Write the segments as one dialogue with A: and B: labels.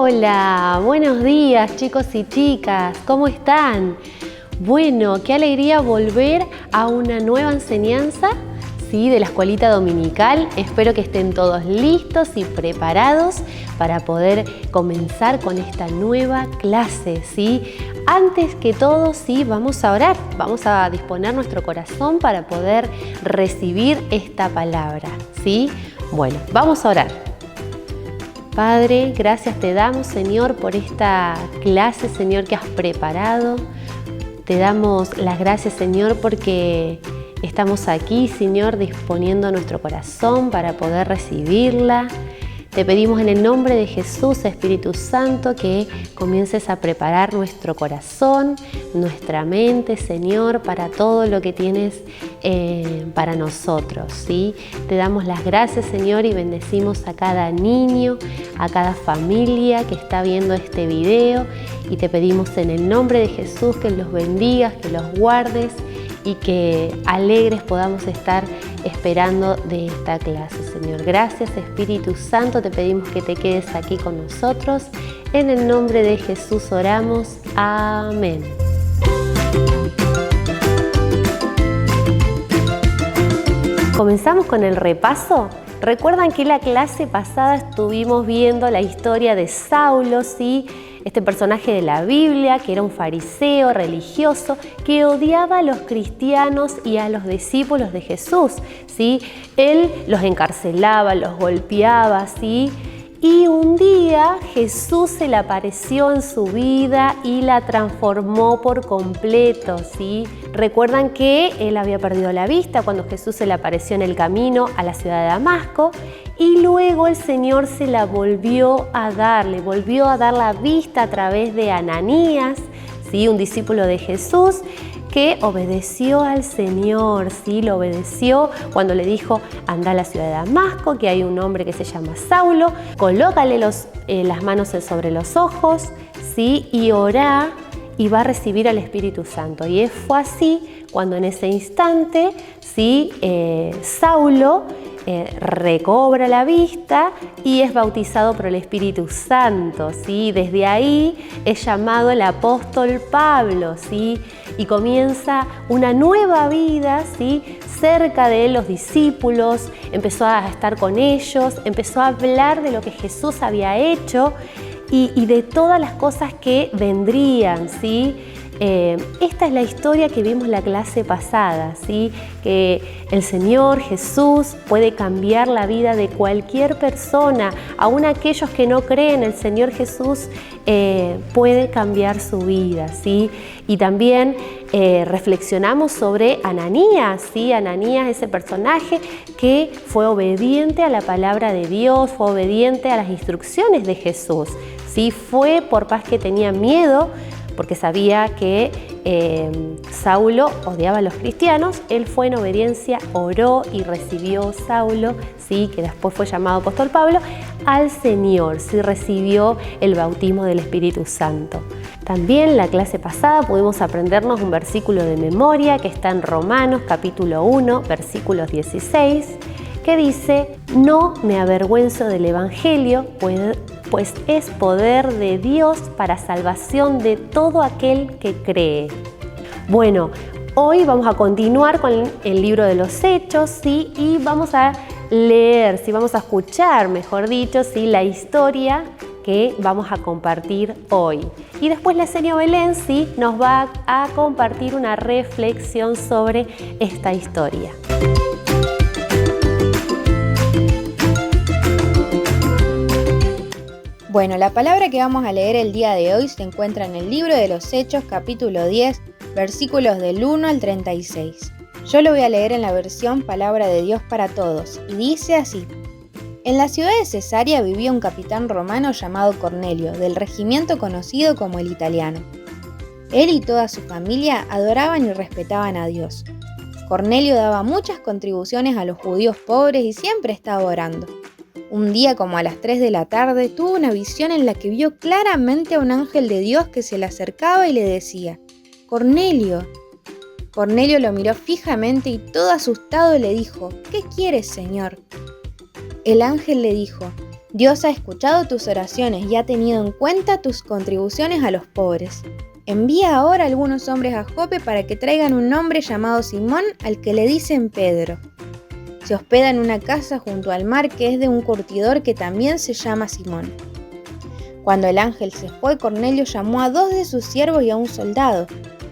A: Hola, buenos días chicos y chicas, ¿cómo están? Bueno, qué alegría volver a una nueva enseñanza, ¿sí? De la escuelita dominical. Espero que estén todos listos y preparados para poder comenzar con esta nueva clase, ¿sí? Antes que todo, sí, vamos a orar, vamos a disponer nuestro corazón para poder recibir esta palabra, ¿sí? Bueno, vamos a orar. Padre, gracias te damos, Señor, por esta clase, Señor, que has preparado. Te damos las gracias, Señor, porque estamos aquí, Señor, disponiendo nuestro corazón para poder recibirla. Te pedimos en el nombre de Jesús, Espíritu Santo, que comiences a preparar nuestro corazón, nuestra mente, Señor, para todo lo que tienes para nosotros, ¿sí? Te damos las gracias, Señor, y bendecimos a cada niño, a cada familia que está viendo este video. Y te pedimos en el nombre de Jesús que los bendigas, que los guardes y que alegres podamos estar esperando de esta clase, Señor. Gracias, Espíritu Santo, te pedimos que te quedes aquí con nosotros. En el nombre de Jesús oramos. Amén. ¿Comenzamos con el repaso? ¿Recuerdan que la clase pasada estuvimos viendo la historia de Saulo, ¿sí? Este personaje de la Biblia, que era un fariseo religioso, que odiaba a los cristianos y a los discípulos de Jesús, ¿sí? Él los encarcelaba, los golpeaba, ¿sí? Y un día Jesús se le apareció en su vida y la transformó por completo, ¿sí? Recuerdan que él había perdido la vista cuando Jesús se le apareció en el camino a la ciudad de Damasco, y luego el Señor se la volvió a dar, le volvió a dar la vista a través de Ananías, ¿sí? Un discípulo de Jesús que obedeció al Señor, ¿sí? Lo obedeció cuando le dijo: anda a la ciudad de Damasco, que hay un hombre que se llama Saulo, colócale las manos sobre los ojos, ¿sí? Y orá y va a recibir al Espíritu Santo. Y fue así cuando en ese instante, ¿sí? Saulo recobra la vista y es bautizado por el Espíritu Santo, ¿sí? Desde ahí es llamado el apóstol Pablo, ¿sí? Y comienza una nueva vida, ¿sí? Cerca de él, los discípulos, empezó a estar con ellos, empezó a hablar de lo que Jesús había hecho y de todas las cosas que vendrían, ¿sí? Esta es la historia que vimos la clase pasada, ¿sí? Que el Señor Jesús puede cambiar la vida de cualquier persona, aún aquellos que no creen, el Señor Jesús puede cambiar su vida, ¿sí? Y también reflexionamos sobre Ananías, ¿sí? Ananías, ese personaje que fue obediente a la palabra de Dios, fue obediente a las instrucciones de Jesús, ¿sí? Fue por más que tenía miedo, porque sabía que Saulo odiaba a los cristianos. Él fue en obediencia, oró y recibió Saulo, ¿sí? Que después fue llamado apóstol Pablo, al Señor, ¿sí? Recibió el bautismo del Espíritu Santo. También la clase pasada pudimos aprendernos un versículo de memoria que está en Romanos capítulo 1, versículos 16, que dice: no me avergüenzo del Evangelio, pues es poder de Dios para salvación de todo aquel que cree. Bueno, hoy vamos a continuar con el libro de los Hechos, ¿sí? Y vamos a leer, ¿sí? Vamos a escuchar, mejor dicho, ¿sí? La historia que vamos a compartir hoy. Y después la señora Belén, ¿sí? Nos va a compartir una reflexión sobre esta historia.
B: Bueno, la palabra que vamos a leer el día de hoy se encuentra en el libro de los Hechos, capítulo 10, versículos del 1 al 36. Yo lo voy a leer en la versión Palabra de Dios para Todos, y dice así: en la ciudad de Cesarea vivía un capitán romano llamado Cornelio, del regimiento conocido como el Italiano. Él y toda su familia adoraban y respetaban a Dios. Cornelio daba muchas contribuciones a los judíos pobres y siempre estaba orando. Un día, como a las 3 de la tarde, tuvo una visión en la que vio claramente a un ángel de Dios que se le acercaba y le decía: ¡Cornelio! Cornelio lo miró fijamente y todo asustado le dijo: ¿Qué quieres, Señor? El ángel le dijo: Dios ha escuchado tus oraciones y ha tenido en cuenta tus contribuciones a los pobres. Envía ahora algunos hombres a Jope para que traigan un hombre llamado Simón, al que le dicen Pedro. Se hospeda en una casa junto al mar que es de un curtidor que también se llama Simón. Cuando el ángel se fue, Cornelio llamó a 2 de sus siervos y a un soldado.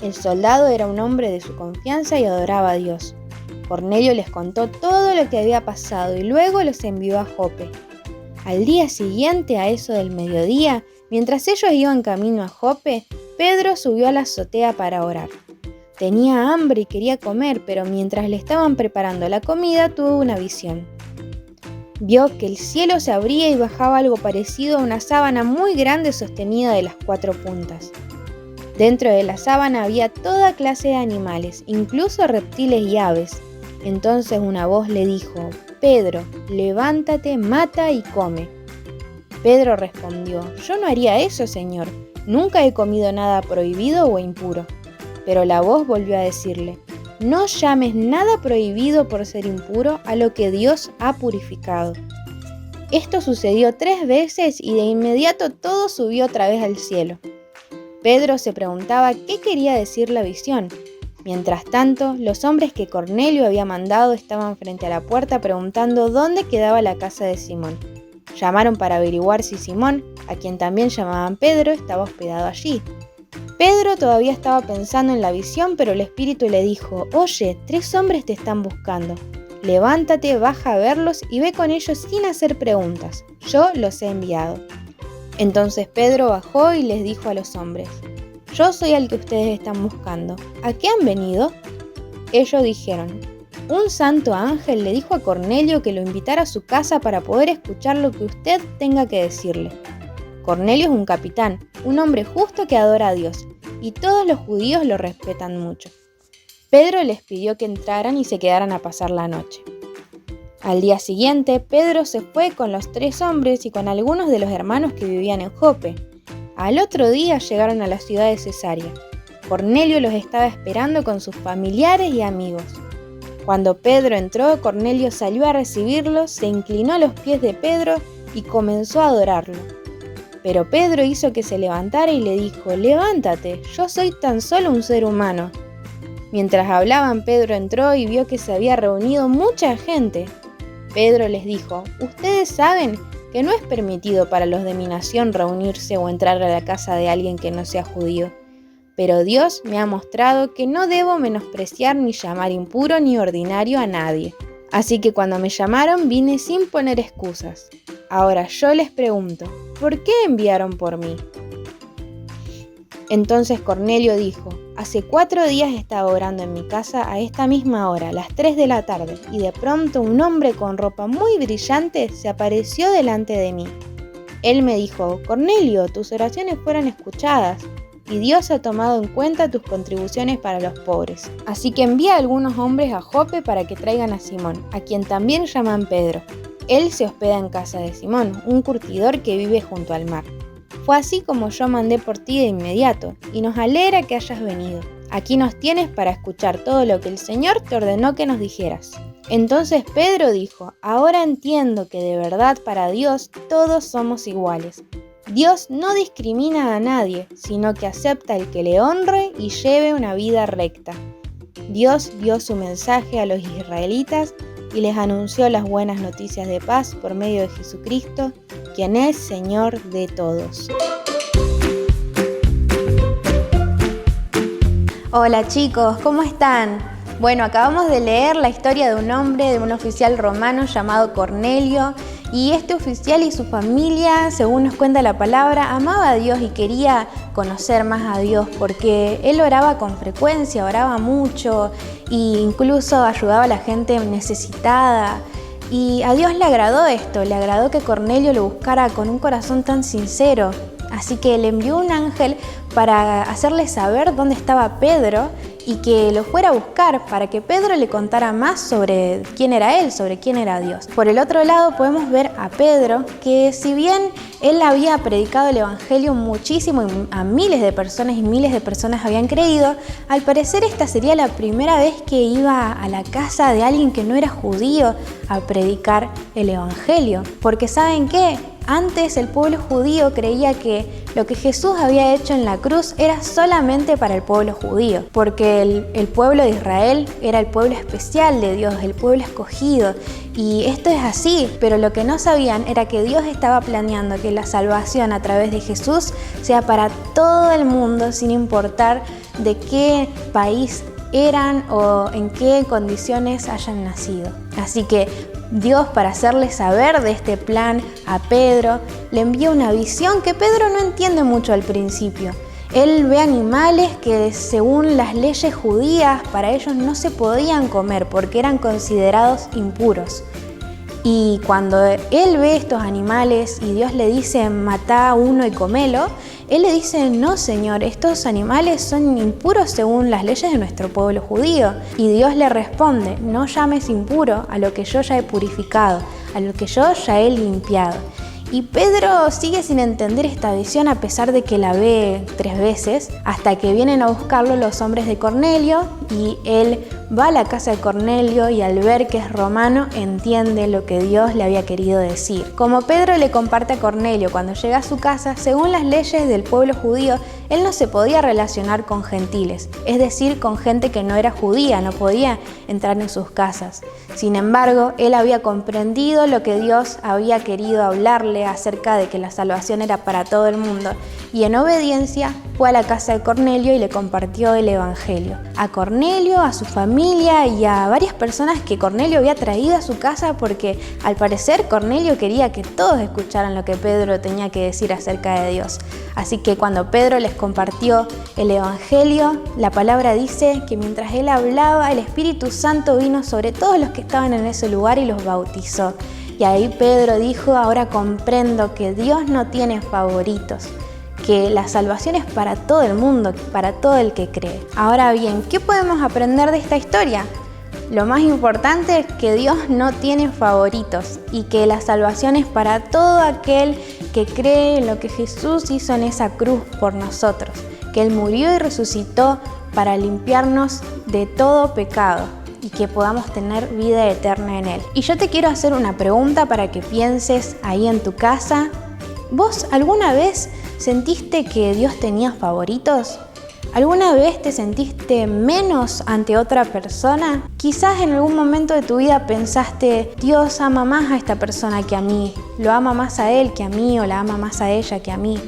B: El soldado era un hombre de su confianza y adoraba a Dios. Cornelio les contó todo lo que había pasado y luego los envió a Jope. Al día siguiente, a eso del mediodía, mientras ellos iban camino a Jope, Pedro subió a la azotea para orar. Tenía hambre y quería comer, pero mientras le estaban preparando la comida, tuvo una visión. Vio que el cielo se abría y bajaba algo parecido a una sábana muy grande sostenida de las 4 puntas. Dentro de la sábana había toda clase de animales, incluso reptiles y aves. Entonces una voz le dijo: «Pedro, levántate, mata y come». Pedro respondió: «Yo no haría eso, Señor. Nunca he comido nada prohibido o impuro». Pero la voz volvió a decirle: «No llames nada prohibido por ser impuro a lo que Dios ha purificado». Esto sucedió 3 veces y de inmediato todo subió otra vez al cielo. Pedro se preguntaba qué quería decir la visión. Mientras tanto, los hombres que Cornelio había mandado estaban frente a la puerta preguntando dónde quedaba la casa de Simón. Llamaron para averiguar si Simón, a quien también llamaban Pedro, estaba hospedado allí. Pedro todavía estaba pensando en la visión, pero el Espíritu le dijo: «Oye, 3 hombres te están buscando. Levántate, baja a verlos y ve con ellos sin hacer preguntas. Yo los he enviado». Entonces Pedro bajó y les dijo a los hombres: «Yo soy el que ustedes están buscando. ¿A qué han venido?». Ellos dijeron: «Un santo ángel le dijo a Cornelio que lo invitara a su casa para poder escuchar lo que usted tenga que decirle». Cornelio es un capitán, un hombre justo que adora a Dios, y todos los judíos lo respetan mucho. Pedro les pidió que entraran y se quedaran a pasar la noche. Al día siguiente, Pedro se fue con los 3 hombres y con algunos de los hermanos que vivían en Jope. Al otro día llegaron a la ciudad de Cesarea. Cornelio los estaba esperando con sus familiares y amigos. Cuando Pedro entró, Cornelio salió a recibirlos, se inclinó a los pies de Pedro y comenzó a adorarlo. Pero Pedro hizo que se levantara y le dijo: «Levántate, yo soy tan solo un ser humano». Mientras hablaban, Pedro entró y vio que se había reunido mucha gente. Pedro les dijo: «Ustedes saben que no es permitido para los de mi nación reunirse o entrar a la casa de alguien que no sea judío. Pero Dios me ha mostrado que no debo menospreciar ni llamar impuro ni ordinario a nadie. Así que cuando me llamaron vine sin poner excusas. Ahora yo les pregunto, ¿por qué enviaron por mí?». Entonces Cornelio dijo: «Hace 4 días estaba orando en mi casa a esta misma hora, las 3 de la tarde, y de pronto un hombre con ropa muy brillante se apareció delante de mí. Él me dijo: «Cornelio, tus oraciones fueron escuchadas, y Dios ha tomado en cuenta tus contribuciones para los pobres. Así que envía a algunos hombres a Jope para que traigan a Simón, a quien también llaman Pedro. Él se hospeda en casa de Simón, un curtidor que vive junto al mar. Fue así como yo mandé por ti de inmediato, y nos alegra que hayas venido. Aquí nos tienes para escuchar todo lo que el Señor te ordenó que nos dijeras». Entonces Pedro dijo: «Ahora entiendo que de verdad para Dios todos somos iguales. Dios no discrimina a nadie, sino que acepta el que le honre y lleve una vida recta. Dios dio su mensaje a los israelitas y les anunció las buenas noticias de paz por medio de Jesucristo, quien es Señor de todos».
C: Hola chicos, ¿cómo están? Bueno, acabamos de leer la historia de un hombre, de un oficial romano llamado Cornelio, y este oficial y su familia, según nos cuenta la palabra, amaba a Dios y quería conocer más a Dios porque él oraba con frecuencia, oraba mucho e incluso ayudaba a la gente necesitada. Y a Dios le agradó esto, le agradó que Cornelio lo buscara con un corazón tan sincero. Así que le envió un ángel para hacerle saber dónde estaba Pedro y que lo fuera a buscar para que Pedro le contara más sobre quién era él, sobre quién era Dios. Por el otro lado podemos ver a Pedro que si bien él había predicado el evangelio muchísimo a miles de personas y miles de personas habían creído, al parecer esta sería la primera vez que iba a la casa de alguien que no era judío a predicar el evangelio. Porque ¿saben qué? Antes el pueblo judío creía que lo que Jesús había hecho en la cruz era solamente para el pueblo judío, porque el pueblo de Israel era el pueblo especial de Dios, el pueblo escogido. Y esto es así, pero lo que no sabían era que Dios estaba planeando que la salvación a través de Jesús sea para todo el mundo, sin importar de qué país eran o en qué condiciones hayan nacido. Así que Dios, para hacerle saber de este plan a Pedro, le envía una visión que Pedro no entiende mucho al principio. Él ve animales que según las leyes judías para ellos no se podían comer porque eran considerados impuros. Y cuando él ve estos animales y Dios le dice matá uno y comelo, él le dice no señor, estos animales son impuros según las leyes de nuestro pueblo judío. Y Dios le responde, no llames impuro a lo que yo ya he purificado, a lo que yo ya he limpiado. Y Pedro sigue sin entender esta visión a pesar de que la ve 3 veces, hasta que vienen a buscarlo los hombres de Cornelio y él va a la casa de Cornelio y al ver que es romano entiende lo que Dios le había querido decir. Como Pedro le comparte a Cornelio cuando llega a su casa, según las leyes del pueblo judío, él no se podía relacionar con gentiles, es decir, con gente que no era judía, no podía entrar en sus casas. Sin embargo, él había comprendido lo que Dios había querido hablarle acerca de que la salvación era para todo el mundo y en obediencia fue a la casa de Cornelio y le compartió el evangelio. A Cornelio, a su familia y a varias personas que Cornelio había traído a su casa porque al parecer Cornelio quería que todos escucharan lo que Pedro tenía que decir acerca de Dios. Así que cuando Pedro les compartió el evangelio, la palabra dice que mientras él hablaba, el Espíritu Santo vino sobre todos los que estaban en ese lugar y los bautizó. Y ahí Pedro dijo, ahora comprendo que Dios no tiene favoritos, que la salvación es para todo el mundo, para todo el que cree. Ahora bien, ¿qué podemos aprender de esta historia? Lo más importante es que Dios no tiene favoritos y que la salvación es para todo aquel que cree en lo que Jesús hizo en esa cruz por nosotros, que Él murió y resucitó para limpiarnos de todo pecado y que podamos tener vida eterna en Él. Y yo te quiero hacer una pregunta para que pienses ahí en tu casa. ¿Vos alguna vez sentiste que Dios tenía favoritos? ¿Alguna vez te sentiste menos ante otra persona? Quizás en algún momento de tu vida pensaste, Dios ama más a esta persona que a mí, lo ama más a él que a mí o la ama más a ella que a mí.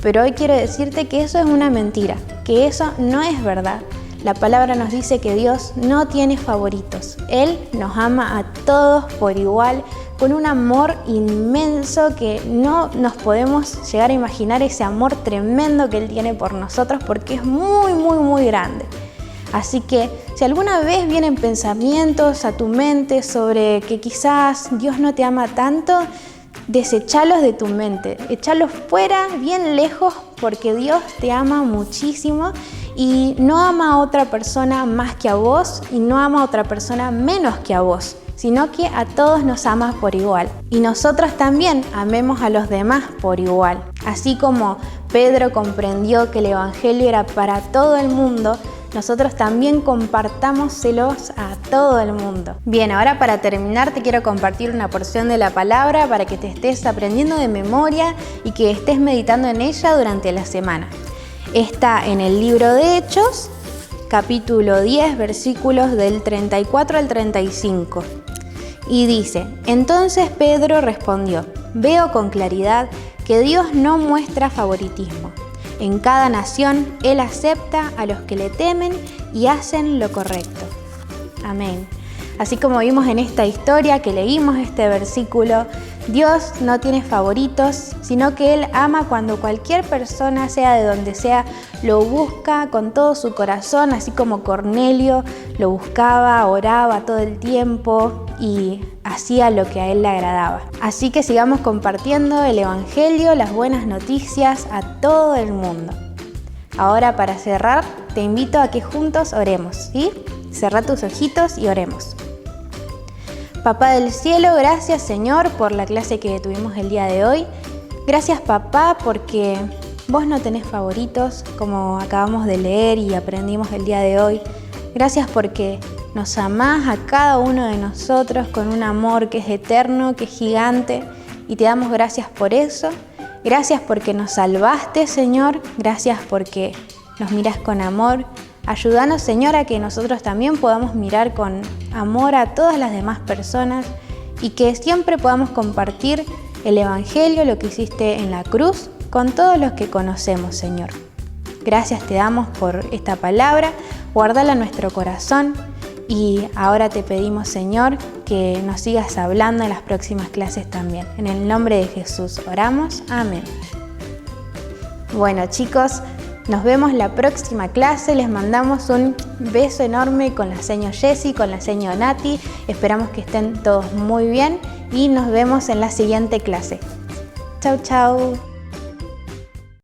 C: Pero hoy quiero decirte que eso es una mentira, que eso no es verdad. La palabra nos dice que Dios no tiene favoritos. Él nos ama a todos por igual, con un amor inmenso que no nos podemos llegar a imaginar ese amor tremendo que Él tiene por nosotros porque es muy, muy, muy grande. Así que si alguna vez vienen pensamientos a tu mente sobre que quizás Dios no te ama tanto, desechalos de tu mente, echalos fuera, bien lejos, porque Dios te ama muchísimo y no ama a otra persona más que a vos y no ama a otra persona menos que a vos, sino que a todos nos ama por igual. Y nosotros también amemos a los demás por igual. Así como Pedro comprendió que el evangelio era para todo el mundo, nosotros también compartámoselos a todo el mundo. Bien, ahora para terminar te quiero compartir una porción de la palabra para que te estés aprendiendo de memoria y que estés meditando en ella durante la semana. Está en el libro de Hechos, capítulo 10, versículos del 34 al 35. Y dice, entonces Pedro respondió, veo con claridad que Dios no muestra favoritismo. En cada nación Él acepta a los que le temen y hacen lo correcto. Amén. Así como vimos en esta historia que leímos este versículo, Dios no tiene favoritos, sino que Él ama cuando cualquier persona, sea de donde sea, lo busca con todo su corazón, así como Cornelio lo buscaba, oraba todo el tiempo y hacía lo que a Él le agradaba. Así que sigamos compartiendo el Evangelio, las buenas noticias a todo el mundo. Ahora para cerrar, te invito a que juntos oremos, ¿sí? Cerrá tus ojitos y oremos. Papá del cielo, gracias Señor por la clase que tuvimos el día de hoy. Gracias papá porque vos no tenés favoritos, como acabamos de leer y aprendimos el día de hoy. Gracias porque nos amás a cada uno de nosotros con un amor que es eterno, que es gigante, y te damos gracias por eso. Gracias porque nos salvaste, Señor. Gracias porque nos mirás con amor. Ayúdanos, Señor, a que nosotros también podamos mirar con amor a todas las demás personas y que siempre podamos compartir el Evangelio, lo que hiciste en la cruz, con todos los que conocemos, Señor. Gracias te damos por esta palabra, guárdala en nuestro corazón y ahora te pedimos, Señor, que nos sigas hablando en las próximas clases también. En el nombre de Jesús oramos. Amén. Bueno, chicos, nos vemos la próxima clase. Les mandamos un beso enorme con la seño Jessy, con la seño Nati. Esperamos que estén todos muy bien y nos vemos en la siguiente clase. Chau, chau.